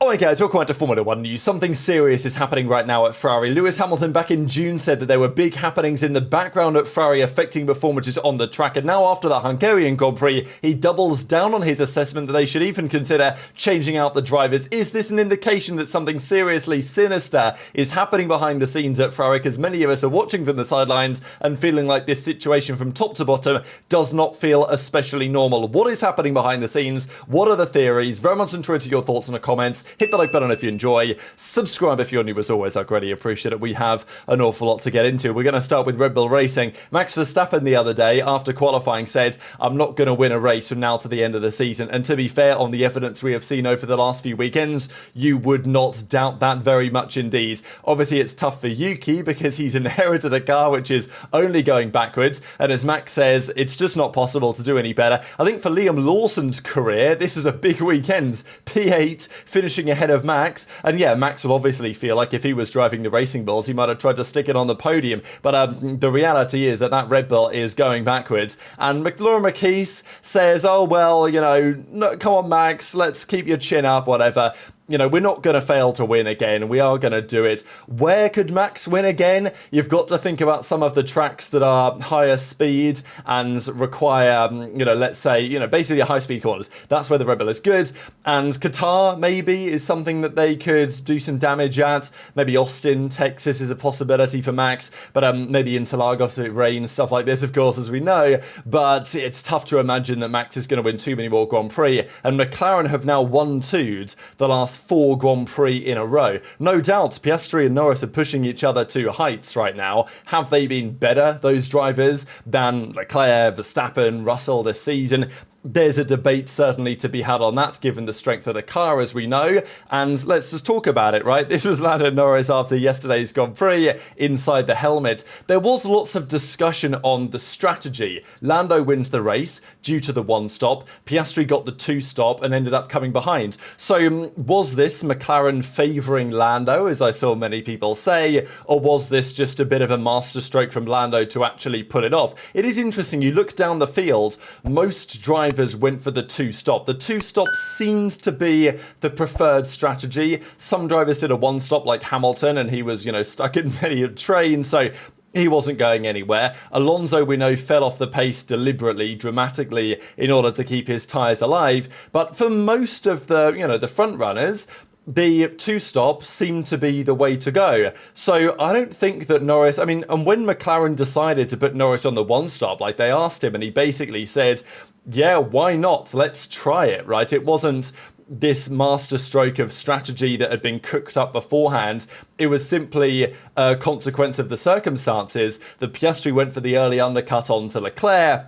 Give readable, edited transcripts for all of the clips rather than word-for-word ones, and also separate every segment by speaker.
Speaker 1: Alright guys, welcome back to Formula 1 news. Something serious is happening right now at Ferrari. Lewis Hamilton back in June said that there were big happenings in the background at Ferrari affecting performances on the track, and now after the Hungarian Grand Prix, he doubles down on his assessment that they should even consider changing out the drivers. Is this an indication that something seriously sinister is happening behind the scenes at Ferrari? Because many of us are watching from the sidelines and feeling like this situation from top to bottom does not feel especially normal. What is happening behind the scenes? What are the theories? Very much enjoy your thoughts in the comments. Hit the like button if you enjoy. Subscribe if you're new as always. I greatly appreciate it. We have an awful lot to get into. We're going to start with Red Bull Racing. Max Verstappen the other day after qualifying said, I'm not going to win a race from now to the end of the season. And to be fair, on the evidence we have seen over the last few weekends, you would not doubt that very much indeed. Obviously, it's tough for Yuki because he's inherited a car which is only going backwards. And as Max says, it's just not possible to do any better. I think for Liam Lawson's career, this was a big weekend. P8 finishing ahead of Max, and yeah, Max will obviously feel like if he was driving the Racing Bulls, he might have tried to stick it on the podium, but the reality is that that Red Bull is going backwards, and McLaren says, oh well, you know, no, come on Max, let's keep your chin up, whatever. You know, we're not going to fail to win again. We are going to do it. Where could Max win again? You've got to think about some of the tracks that are higher speed and require, you know, let's say, you know, basically high speed corners. That's where the Red Bull is good. And Qatar maybe is something that they could do some damage at. Maybe Austin, Texas is a possibility for Max. But maybe Interlagos if it rains, stuff like this, of course, as we know. But it's tough to imagine that Max is going to win too many more Grand Prix. And McLaren have now 1-2'd the last 4 Grand Prix in a row. No doubt Piastri and Norris are pushing each other to heights right now. Have they been better, those drivers, than Leclerc, Verstappen, Russell this season? There's a debate certainly to be had on that, given the strength of the car, as we know. And let's just talk about it, right? This was Lando Norris after yesterday's Grand Prix inside the helmet. There was lots of discussion on the strategy. Lando wins the race due to the 1-stop. Piastri got the 2-stop and ended up coming behind. So was this McLaren favouring Lando, as I saw many people say, or was this just a bit of a masterstroke from Lando to actually pull it off? It is interesting. You look down the field, most drivers went for the 2-stop. The 2-stop seems to be the preferred strategy. Some drivers did a 1-stop like Hamilton, and he was, you know, stuck in many a train, so he wasn't going anywhere. Alonso, we know, fell off the pace deliberately, dramatically, in order to keep his tyres alive. But for most of the, you know, the front runners, the 2-stop seemed to be the way to go. So I don't think that Norris, I mean, and when McLaren decided to put Norris on the 1-stop, like they asked him and he basically said, yeah, why not? Let's try it, right? It wasn't this masterstroke of strategy that had been cooked up beforehand. It was simply a consequence of the circumstances. The Piastri went for the early undercut onto Leclerc.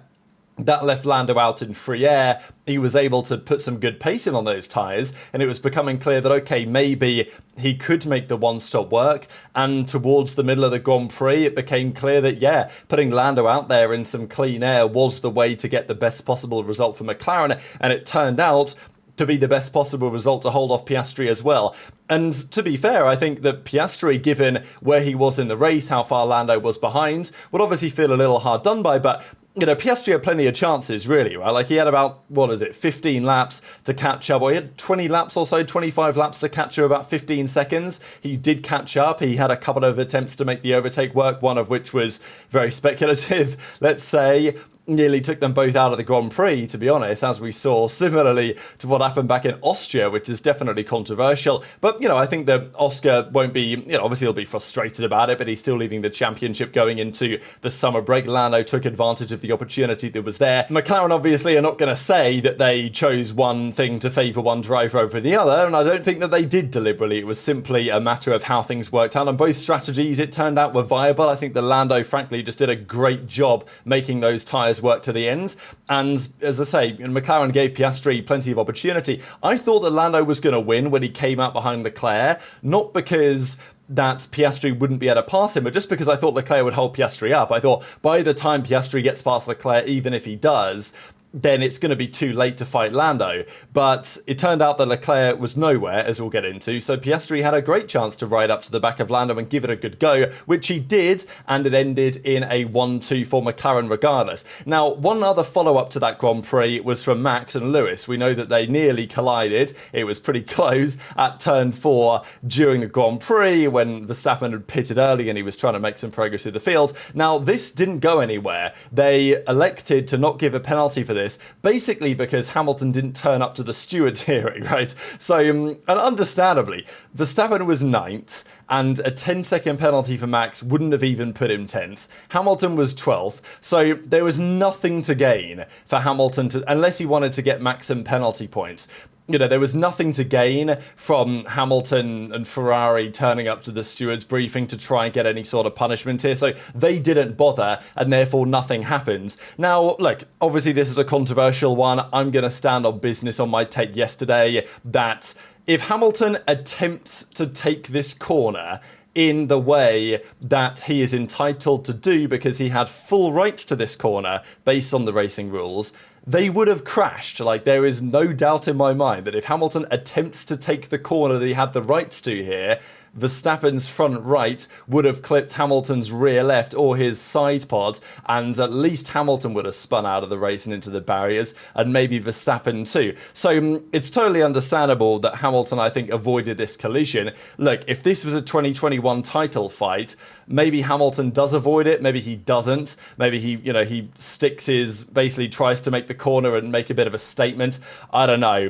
Speaker 1: That left Lando out in free air. He was able to put some good pace in on those tyres, and it was becoming clear that, okay, maybe he could make the 1-stop work. And towards the middle of the Grand Prix, it became clear that, yeah, putting Lando out there in some clean air was the way to get the best possible result for McLaren, and it turned out to be the best possible result to hold off Piastri as well. And to be fair, I think that Piastri, given where he was in the race, how far Lando was behind, would obviously feel a little hard done by, but you know, Piastri had plenty of chances, really, right? Like, he had about, 15 laps to catch up, or he had 20 laps or so, 25 laps to catch up, about 15 seconds. He did catch up. He had a couple of attempts to make the overtake work, one of which was very speculative, let's say. Nearly took them both out of the Grand Prix, to be honest, as we saw, similarly to what happened back in Austria, which is definitely controversial. But, you know, I think that Oscar won't be, you know, obviously he'll be frustrated about it, but he's still leading the championship going into the summer break. Lando took advantage of the opportunity that was there. McLaren obviously are not going to say that they chose one thing to favour one driver over the other, and I don't think that they did deliberately. It was simply a matter of how things worked out, and both strategies, it turned out, were viable. I think that Lando, frankly, just did a great job making those tyres work to the end. And as I say, McLaren gave Piastri plenty of opportunity. I thought that Lando was going to win when he came out behind Leclerc, not because that Piastri wouldn't be able to pass him, but just because I thought Leclerc would hold Piastri up. I thought by the time Piastri gets past Leclerc, even if he does, then it's going to be too late to fight Lando. But it turned out that Leclerc was nowhere, as we'll get into, so Piastri had a great chance to ride up to the back of Lando and give it a good go, which he did, and it ended in a 1-2 for McLaren regardless. Now, one other follow-up to that Grand Prix was from Max and Lewis. We know that they nearly collided. It was pretty close at turn 4 during the Grand Prix when Verstappen had pitted early and he was trying to make some progress through the field. Now, this didn't go anywhere. They elected to not give a penalty for this, basically because Hamilton didn't turn up to the stewards' hearing, right? So, and understandably, Verstappen was 9th, and a 10-second penalty for Max wouldn't have even put him 10th. Hamilton was 12th, so there was nothing to gain for Hamilton unless he wanted to get Max some penalty points. You know, there was nothing to gain from Hamilton and Ferrari turning up to the stewards' briefing to try and get any sort of punishment here. So they didn't bother, and therefore nothing happens. Now, look, obviously this is a controversial one. I'm going to stand on business on my take yesterday that if Hamilton attempts to take this corner in the way that he is entitled to do because he had full rights to this corner based on the racing rules, they would have crashed. Like, there is no doubt in my mind that if Hamilton attempts to take the corner that he had the rights to here, Verstappen's front right would have clipped Hamilton's rear left or his side pod, and at least Hamilton would have spun out of the race and into the barriers, and maybe Verstappen too. So it's totally understandable that Hamilton, I think, avoided this collision. Look, if this was a 2021 title fight, maybe Hamilton does avoid it, maybe he doesn't. Maybe he sticks basically tries to make the corner and make a bit of a statement. I don't know.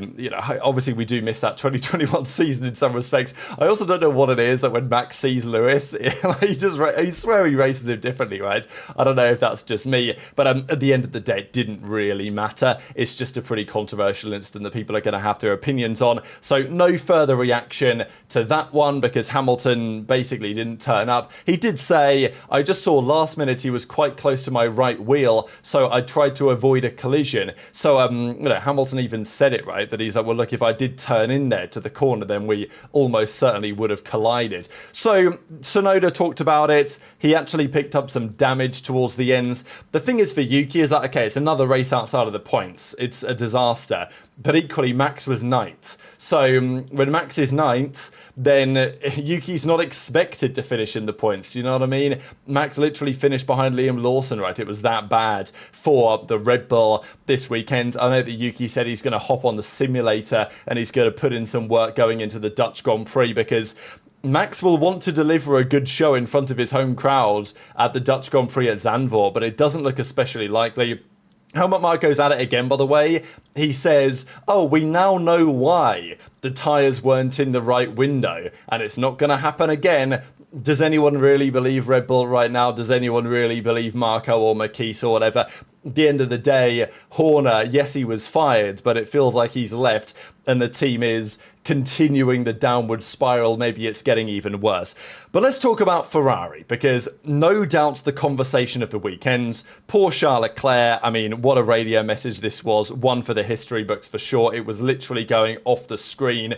Speaker 1: Obviously we do miss that 2021 season in some respects. I also don't know what it is that when Max sees Lewis, I swear he races him differently, right? I don't know if that's just me, but at the end of the day, it didn't really matter. It's just a pretty controversial incident that people are going to have their opinions on. So no further reaction to that one because Hamilton basically didn't turn up. He did say, I just saw last minute he was quite close to my right wheel, so I tried to avoid a collision. So Hamilton even said it, right? That he's like, well, look, if I did turn in there to the corner, then we almost certainly would have collided. So Tsunoda talked about it. He actually picked up some damage towards the ends. The thing is for Yuki is that, okay, it's another race outside of the points. It's a disaster. But equally, Max was 9th. So when Max is 9th, then Yuki's not expected to finish in the points. Do you know what I mean? Max literally finished behind Liam Lawson, right? It was that bad for the Red Bull this weekend. I know that Yuki said he's going to hop on the simulator and he's going to put in some work going into the Dutch Grand Prix because Max will want to deliver a good show in front of his home crowd at the Dutch Grand Prix at Zandvoort, but it doesn't look especially likely. Helmut Marko goes at it again, by the way. He says, oh, we now know why the tyres weren't in the right window, and it's not going to happen again. Does anyone really believe Red Bull right now? Does anyone really believe Marko or Marquise or whatever? At the end of the day, Horner, yes, he was fired, but it feels like he's left, and the team is continuing the downward spiral. Maybe it's getting even worse. But let's talk about Ferrari, because no doubt the conversation of the weekends, poor Charles Leclerc, I mean, what a radio message this was, one for the history books for sure. It was literally going off the screen.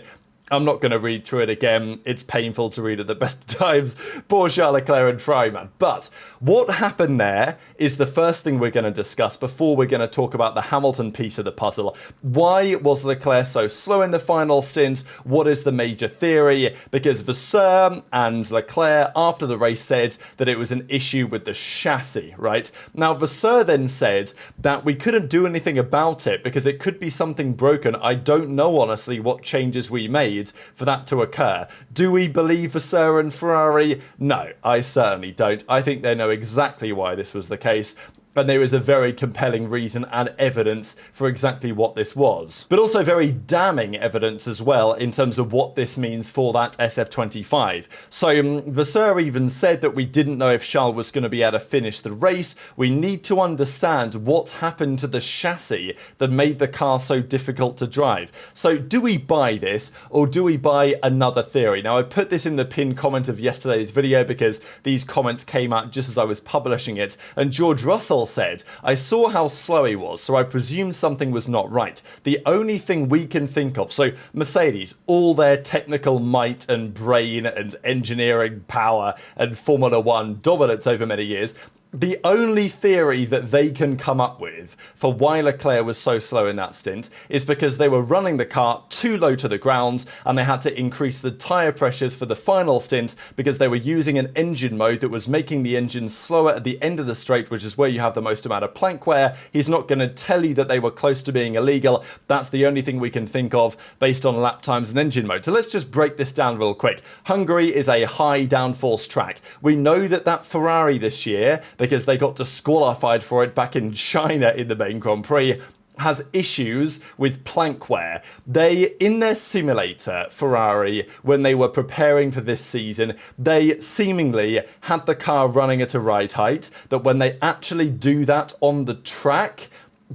Speaker 1: I'm not going to read through it again. It's painful to read at the best of times. Poor Charles Leclerc and Ferrari, man. But what happened there is the first thing we're going to discuss before we're going to talk about the Hamilton piece of the puzzle. Why was Leclerc so slow in the final stint? What is the major theory? Because Vasseur and Leclerc, after the race, said that it was an issue with the chassis, right? Now, Vasseur then said that we couldn't do anything about it because it could be something broken. I don't know, honestly, what changes we made for that to occur. Do we believe Vasseur and Ferrari? No, I certainly don't. I think they know exactly why this was the case. And there is a very compelling reason and evidence for exactly what this was. But also very damning evidence as well in terms of what this means for that SF25. So Vasseur even said that we didn't know if Charles was going to be able to finish the race. We need to understand what happened to the chassis that made the car so difficult to drive. So do we buy this or do we buy another theory? Now I put this in the pinned comment of yesterday's video because these comments came out just as I was publishing it, and George Russell said, I saw how slow he was, so I presumed something was not right. The only thing we can think of, so Mercedes, all their technical might and brain and engineering power and Formula One dominance over many years, The only theory that they can come up with for why Leclerc was so slow in that stint is because they were running the car too low to the ground and they had to increase the tyre pressures for the final stint because they were using an engine mode that was making the engine slower at the end of the straight, which is where you have the most amount of plank wear. He's not going to tell you that they were close to being illegal. That's the only thing we can think of based on lap times and engine mode. So let's just break this down real quick. Hungary is a high downforce track. We know that Ferrari this year, because they got disqualified for it back in China in the main Grand Prix, has issues with plank wear. They, in their simulator, Ferrari, when they were preparing for this season, they seemingly had the car running at a right height, that when they actually do that on the track,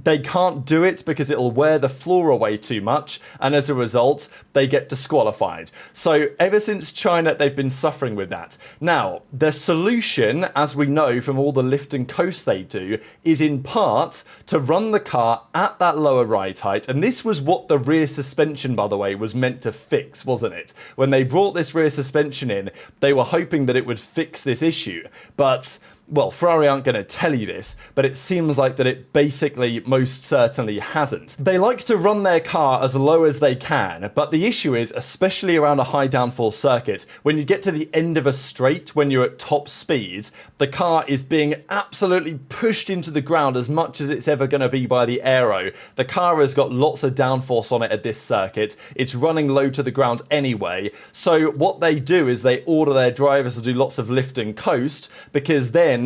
Speaker 1: they can't do it because it'll wear the floor away too much, and as a result, they get disqualified. So ever since China, they've been suffering with that. Now, their solution, as we know from all the lift and coast they do, is in part to run the car at that lower ride height, and this was what the rear suspension, by the way, was meant to fix, wasn't it? When they brought this rear suspension in, they were hoping that it would fix this issue, but well, Ferrari aren't going to tell you this, but it seems like that it basically most certainly hasn't. They like to run their car as low as they can, but the issue is, especially around a high downforce circuit, when you get to the end of a straight, when you're at top speed, the car is being absolutely pushed into the ground as much as it's ever going to be by the aero. The car has got lots of downforce on it at this circuit. It's running low to the ground anyway. So what they do is they order their drivers to do lots of lift and coast, because then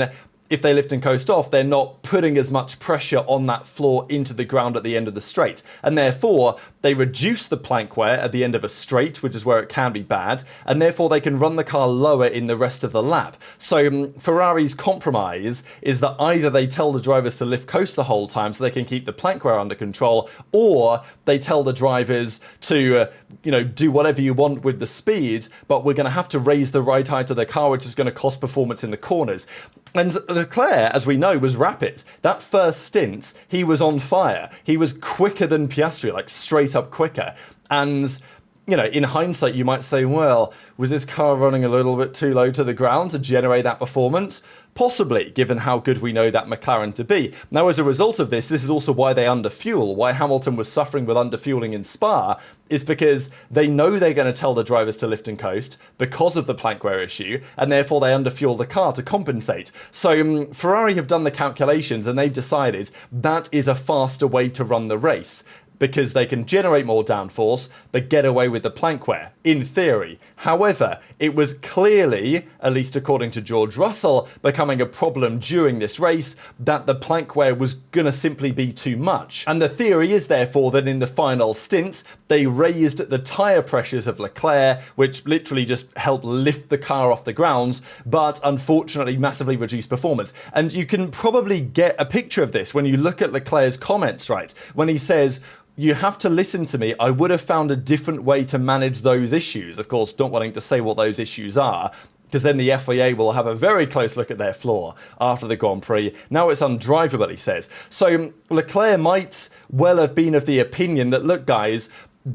Speaker 1: if they lift and coast off, they're not putting as much pressure on that floor into the ground at the end of the straight. And therefore, they reduce the plank wear at the end of a straight, which is where it can be bad, and therefore they can run the car lower in the rest of the lap. So Ferrari's compromise is that either they tell the drivers to lift coast the whole time so they can keep the plank wear under control, or they tell the drivers to do whatever you want with the speed, but we're going to have to raise the ride height of the car, which is going to cost performance in the corners. And Leclerc, as we know, was rapid. That first stint, he was on fire. He was quicker than Piastri, like straight up quicker. And in hindsight, you might say, well, was this car running a little bit too low to the ground to generate that performance? Possibly, given how good we know that McLaren to be. Now, as a result of this is also why they underfuel, why Hamilton was suffering with underfueling in Spa, is because they know they're going to tell the drivers to lift and coast because of the plank wear issue, and therefore they underfuel the car to compensate. So Ferrari have done the calculations and they've decided that is a faster way to run the race, because they can generate more downforce, but get away with the plank wear, in theory. However, it was clearly, at least according to George Russell, becoming a problem during this race that the plank wear was going to simply be too much. And the theory is therefore that in the final stint, they raised the tyre pressures of Leclerc, which literally just helped lift the car off the ground, but unfortunately massively reduced performance. And you can probably get a picture of this when you look at Leclerc's comments, right? When he says, "You have to listen to me. I would have found a different way to manage those issues." Of course, not wanting to say what those issues are, because then the FIA will have a very close look at their floor after the Grand Prix. Now it's undrivable, he says. So Leclerc might well have been of the opinion that, look, guys,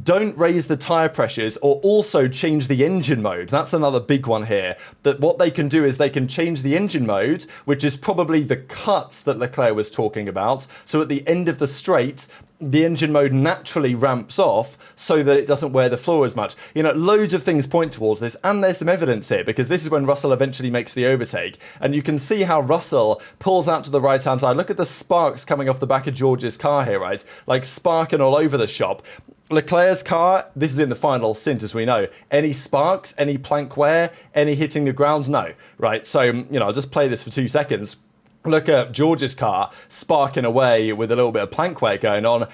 Speaker 1: don't raise the tyre pressures or also change the engine mode. That's another big one here. That what they can do is they can change the engine mode, which is probably the cuts that Leclerc was talking about. So at the end of the straight, the engine mode naturally ramps off so that it doesn't wear the floor as much. Loads of things point towards this, and there's some evidence here, because this is when Russell eventually makes the overtake, and you can see how Russell pulls out to the right-hand side. Look at the sparks coming off the back of George's car here, right? Like sparking all over the shop. Leclerc's car, this is in the final stint, as we know. Any sparks, any plank wear, any hitting the ground? No, right? So, I'll just play this for 2 seconds. Look at George's car sparking away with a little bit of plank wear going on,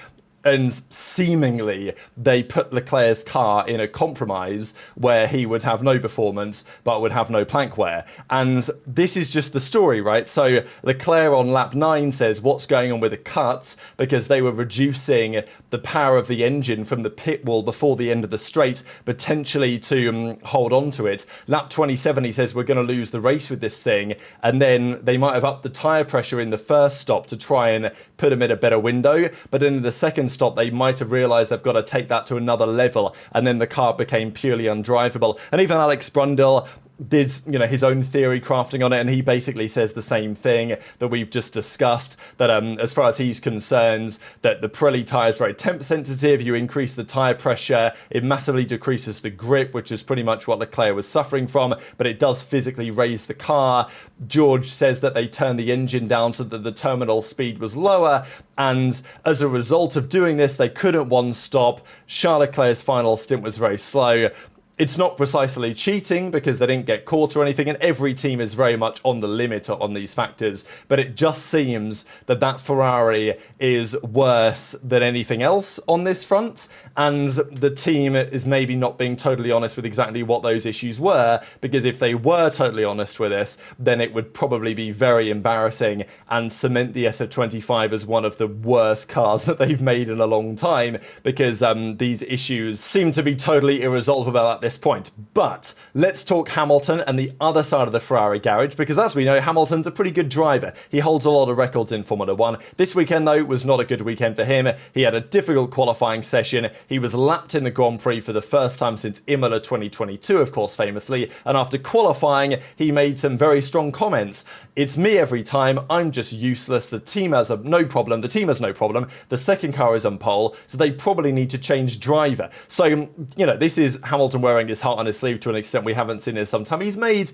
Speaker 1: and seemingly they put Leclerc's car in a compromise where he would have no performance but would have no plank wear. And this is just the story, right? So Leclerc on lap 9 says what's going on with the cuts, because they were reducing the power of the engine from the pit wall before the end of the straight, potentially to hold on to it. Lap 27, he says we're going to lose the race with this thing, and then they might have upped the tyre pressure in the first stop to try and put him in a better window, but in the second stop they might have realised they've got to take that to another level, and then the car became purely undrivable. And even Alex Brundle, did, his own theory crafting on it, and he basically says the same thing that we've just discussed, that as far as he's concerned, that the Pirelli tyre is very temp sensitive. You increase the tyre pressure, it massively decreases the grip, which is pretty much what Leclerc was suffering from, but it does physically raise the car. George says that they turned the engine down so that the terminal speed was lower, and as a result of doing this, they couldn't one stop. Charles Leclerc's final stint was very slow. It's not precisely cheating because they didn't get caught or anything, and every team is very much on the limit on these factors, but it just seems that Ferrari is worse than anything else on this front, and the team is maybe not being totally honest with exactly what those issues were, because if they were totally honest with this, then it would probably be very embarrassing and cement the SF25 as one of the worst cars that they've made in a long time, because these issues seem to be totally irresolvable at this point. But let's talk Hamilton and the other side of the Ferrari garage, because as we know, Hamilton's a pretty good driver. He holds a lot of records in Formula 1. This weekend, though, was not a good weekend for him. He had a difficult qualifying session. He was lapped in the Grand Prix for the first time since Imola 2022, of course, famously, and after qualifying, he made some very strong comments. It's me every time. I'm just useless. The team has no problem. The team has no problem. The second car is on pole, so they probably need to change driver. So, this is Hamilton wearing his heart on his sleeve to an extent we haven't seen in some time. He's made,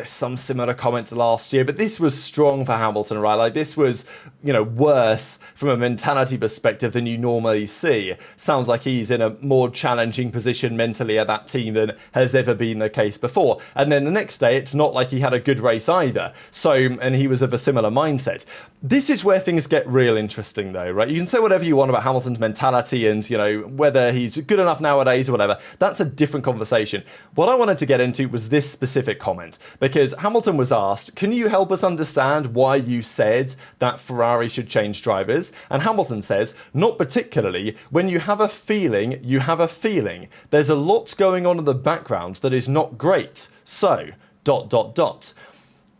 Speaker 1: some similar comments last year, but this was strong for Hamilton, right? Like, this was, worse from a mentality perspective than you normally see. Sounds like he's in a more challenging position mentally at that team than has ever been the case before. And then the next day, it's not like he had a good race either. So, and he was of a similar mindset. This is where things get real interesting, though, right? You can say whatever you want about Hamilton's mentality and, whether he's good enough nowadays or whatever. That's a different conversation. What I wanted to get into was this specific comment, because Hamilton was asked, can you help us understand why you said that Ferrari should change drivers? And Hamilton says, not particularly. When you have a feeling, you have a feeling. There's a lot going on in the background that is not great. So, ...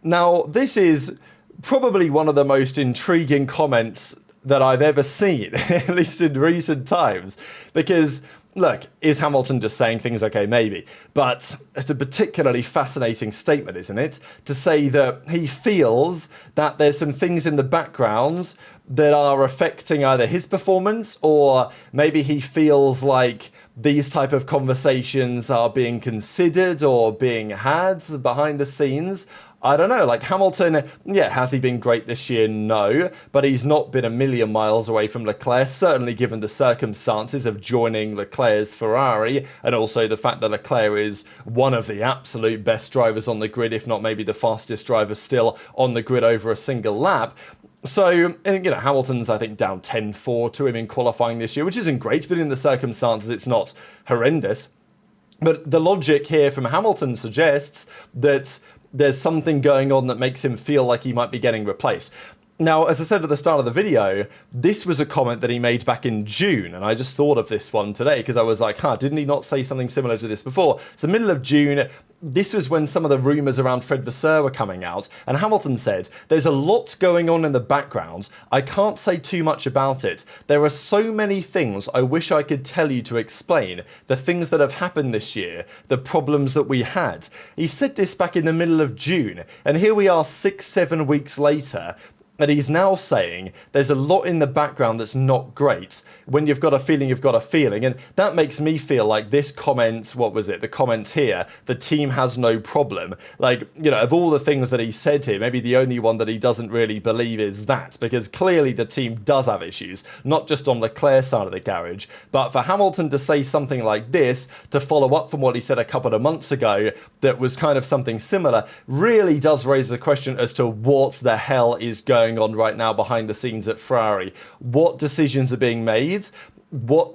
Speaker 1: Now, this is probably one of the most intriguing comments that I've ever seen, at least in recent times, because look, is Hamilton just saying things? Okay, maybe. But it's a particularly fascinating statement, isn't it? To say that he feels that there's some things in the background that are affecting either his performance, or maybe he feels like these type of conversations are being considered or being had behind the scenes. I don't know, like Hamilton, has he been great this year? No, but he's not been a million miles away from Leclerc, certainly given the circumstances of joining Leclerc's Ferrari, and also the fact that Leclerc is one of the absolute best drivers on the grid, if not maybe the fastest driver still on the grid over a single lap. So, Hamilton's, I think, down 10-4 to him in qualifying this year, which isn't great, but in the circumstances, it's not horrendous. But the logic here from Hamilton suggests that there's something going on that makes him feel like he might be getting replaced. Now, as I said at the start of the video, this was a comment that he made back in June, and I just thought of this one today because I was like, didn't he not say something similar to this before? So middle of June, this was when some of the rumours around Fred Vasseur were coming out, and Hamilton said, there's a lot going on in the background. I can't say too much about it. There are so many things I wish I could tell you to explain. The things that have happened this year, the problems that we had. He said this back in the middle of June, and here we are 6-7 weeks later, and he's now saying there's a lot in the background that's not great. When you've got a feeling, you've got a feeling. And that makes me feel like this comment, what was it? The comment here, the team has no problem. Like, of all the things that he said here, maybe the only one that he doesn't really believe is that, because clearly the team does have issues, not just on Leclerc's side of the garage. But for Hamilton to say something like this, to follow up from what he said a couple of months ago, that was kind of something similar, really does raise the question as to what the hell is going on right now behind the scenes at Ferrari. What decisions are being made?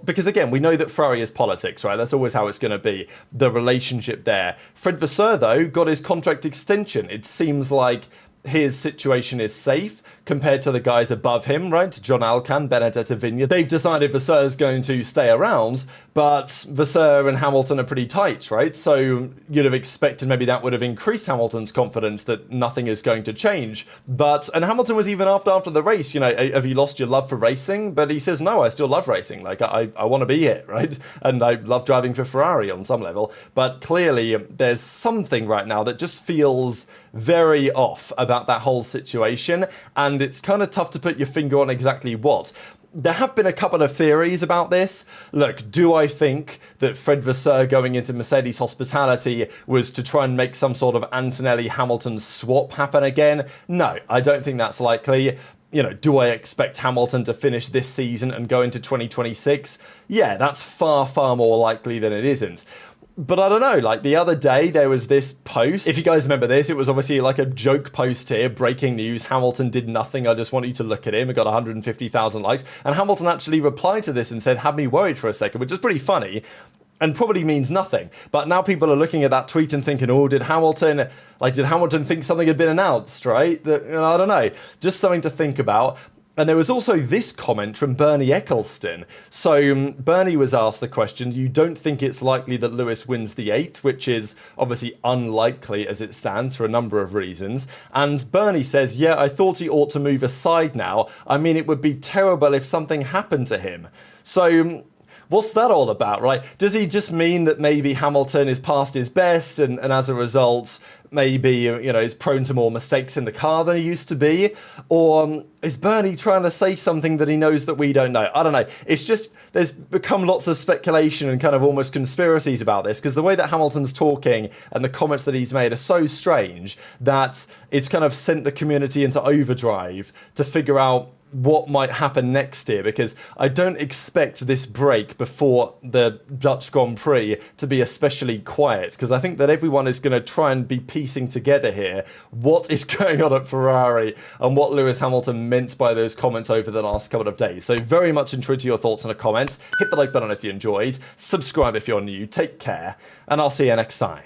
Speaker 1: Because again, we know that Ferrari is politics, right? That's always how it's going to be. The relationship there. Fred Vasseur, though, got his contract extension. It seems like his situation is safe compared to the guys above him, right? John Alcan, Benedetta Vigna. They've decided Vasseur's going to stay around, But Vasseur and Hamilton are pretty tight, right? So you'd have expected maybe that would have increased Hamilton's confidence that nothing is going to change. And Hamilton was even after the race, have you lost your love for racing? But he says, no, I still love racing. Like, I want to be here, right? And I love driving for Ferrari on some level. But clearly there's something right now that just feels very off about that whole situation. And it's kind of tough to put your finger on exactly what. There have been a couple of theories about this. Look, do I think that Fred Vasseur going into Mercedes hospitality was to try and make some sort of Antonelli-Hamilton swap happen again? No, I don't think that's likely. Do I expect Hamilton to finish this season and go into 2026? Yeah, that's far, far more likely than it isn't. But I don't know, like the other day there was this post. If you guys remember this, it was obviously like a joke post here, breaking news, Hamilton did nothing, I just want you to look at him. It got 150,000 likes. And Hamilton actually replied to this and said, had me worried for a second, which is pretty funny and probably means nothing. But now people are looking at that tweet and thinking, oh, did Hamilton think something had been announced, right? I don't know, just something to think about. And there was also this comment from Bernie Eccleston. So Bernie was asked the question, you don't think it's likely that Lewis wins the 8th, which is obviously unlikely as it stands for a number of reasons. And Bernie says, yeah, I thought he ought to move aside now. I mean, it would be terrible if something happened to him. So what's that all about, right? Does he just mean that maybe Hamilton is past his best and as a result, maybe, is prone to more mistakes in the car than he used to be? Or is Bernie trying to say something that he knows that we don't know? I don't know. It's just, there's become lots of speculation and kind of almost conspiracies about this, because the way that Hamilton's talking and the comments that he's made are so strange that it's kind of sent the community into overdrive to figure out what might happen next year, because I don't expect this break before the Dutch Grand Prix to be especially quiet, because I think that everyone is going to try and be piecing together here what is going on at Ferrari and what Lewis Hamilton meant by those comments over the last couple of days. So very much intrigued to your thoughts in the comments. Hit the like button if you enjoyed, subscribe if you're new, take care, and I'll see you next time.